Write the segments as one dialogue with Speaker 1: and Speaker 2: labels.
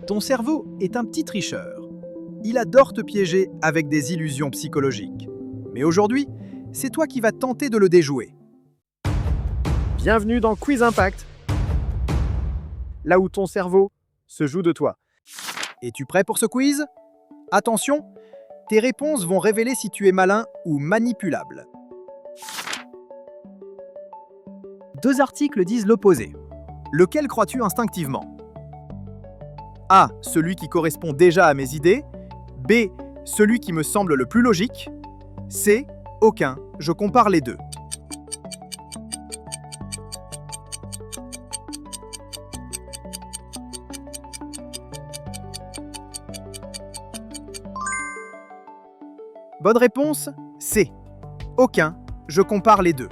Speaker 1: Ton cerveau est un petit tricheur. Il adore te piéger avec des illusions psychologiques. Mais aujourd'hui, c'est toi qui vas tenter de le déjouer.
Speaker 2: Bienvenue dans Quiz Impact, là où ton cerveau se joue de toi.
Speaker 1: Es-tu prêt pour ce quiz? Attention, tes réponses vont révéler si tu es malin ou manipulable. Deux articles disent l'opposé. Lequel crois-tu instinctivement? A. Celui qui correspond déjà à mes idées. B. Celui qui me semble le plus logique. C. Aucun. Je compare les deux. Bonne réponse, C. Aucun. Je compare les deux.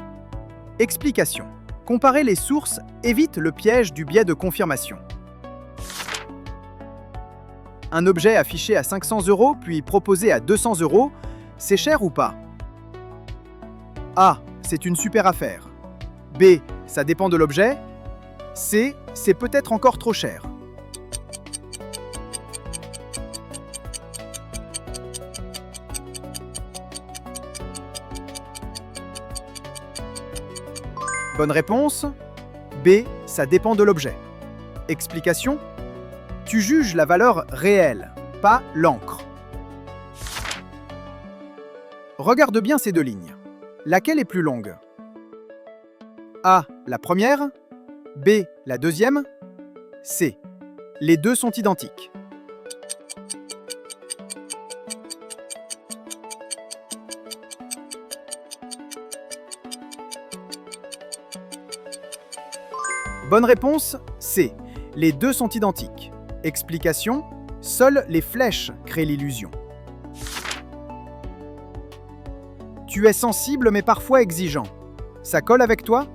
Speaker 1: Explication. Comparer les sources évite le piège du biais de confirmation. Un objet affiché à 500 € puis proposé à 200 €, c'est cher ou pas? A. C'est une super affaire. B. Ça dépend de l'objet. C. C'est peut-être encore trop cher. Bonne réponse. B. Ça dépend de l'objet. Explication. Tu juges la valeur réelle, pas l'encre. Regarde bien ces deux lignes. Laquelle est plus longue? A. La première. B. La deuxième. C. Les deux sont identiques. Bonne réponse, C. Les deux sont identiques. Explication, seules les flèches créent l'illusion. Tu es sensible mais parfois exigeant. Ça colle avec toi?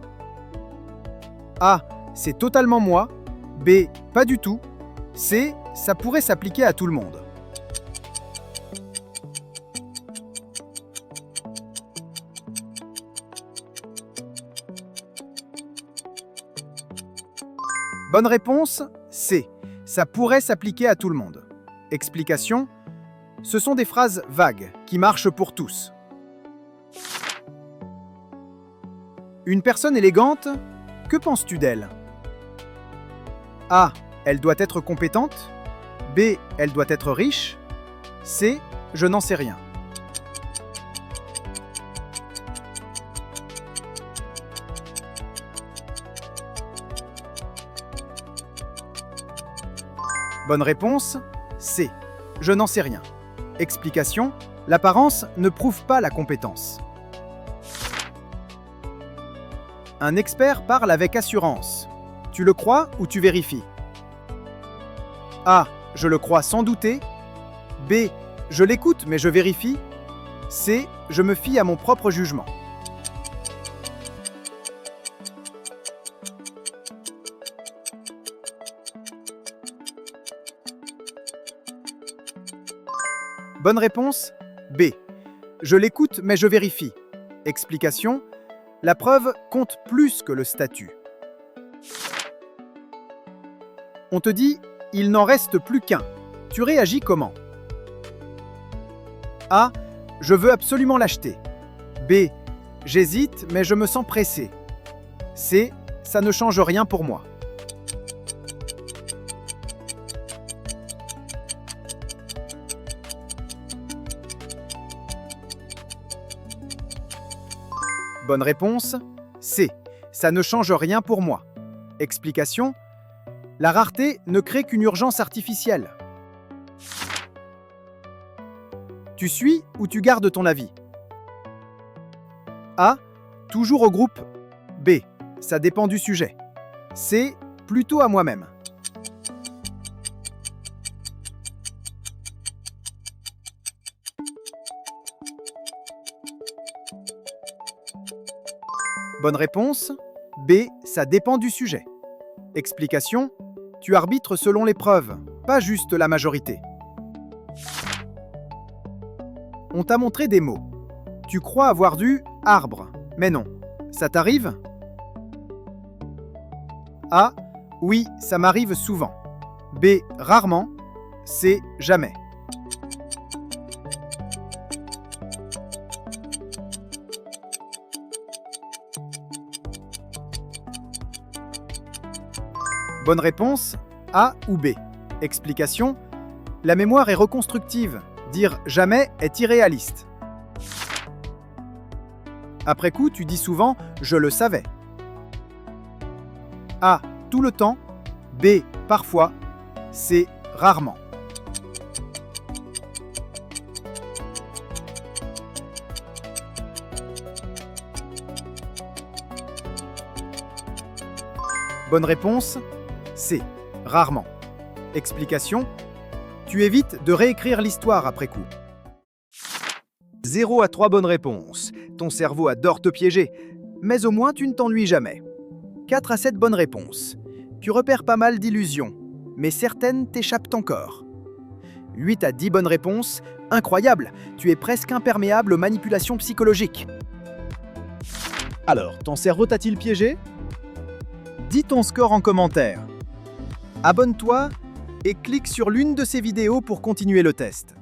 Speaker 1: A. C'est totalement moi. B. Pas du tout. C. Ça pourrait s'appliquer à tout le monde. Bonne réponse, C. Ça pourrait s'appliquer à tout le monde. Explication. Ce sont des phrases vagues qui marchent pour tous. Une personne élégante, que penses-tu d'elle? A. Elle doit être compétente. B. Elle doit être riche. C. Je n'en sais rien. Bonne réponse, C. Je n'en sais rien. Explication. L'apparence ne prouve pas la compétence. Un expert parle avec assurance. Tu le crois ou tu vérifies? A. Je le crois sans douter. B. Je l'écoute mais je vérifie. C. Je me fie à mon propre jugement. Bonne réponse, B. Je l'écoute mais je vérifie. Explication. La preuve compte plus que le statut. On te dit, il n'en reste plus qu'un. Tu réagis comment? A. Je veux absolument l'acheter. B. J'hésite mais je me sens pressé. C. Ça ne change rien pour moi. Bonne réponse, C. Ça ne change rien pour moi. Explication. La rareté ne crée qu'une urgence artificielle. Tu suis ou tu gardes ton avis? A. Toujours au groupe. B. Ça dépend du sujet. C. Plutôt à moi-même. Bonne réponse, B. Ça dépend du sujet. Explication. Tu arbitres selon les preuves, pas juste la majorité. On t'a montré des mots. Tu crois avoir du arbre, mais non. Ça t'arrive? A. Oui, ça m'arrive souvent. B. Rarement. C. Jamais. Bonne réponse, A ou B. Explication, la mémoire est reconstructive. Dire jamais est irréaliste. Après coup, tu dis souvent « je le savais ». A. Tout le temps. B. Parfois. C. Rarement. Bonne réponse, C. Rarement. Explication, tu évites de réécrire l'histoire après coup. 0 à 3 bonnes réponses. Ton cerveau adore te piéger, mais au moins tu ne t'ennuies jamais. 4 à 7 bonnes réponses. Tu repères pas mal d'illusions, mais certaines t'échappent encore. 8 à 10 bonnes réponses. Incroyable, tu es presque imperméable aux manipulations psychologiques. Alors, ton cerveau t'a-t-il piégé? Dis ton score en commentaire. Abonne-toi et clique sur l'une de ces vidéos pour continuer le test.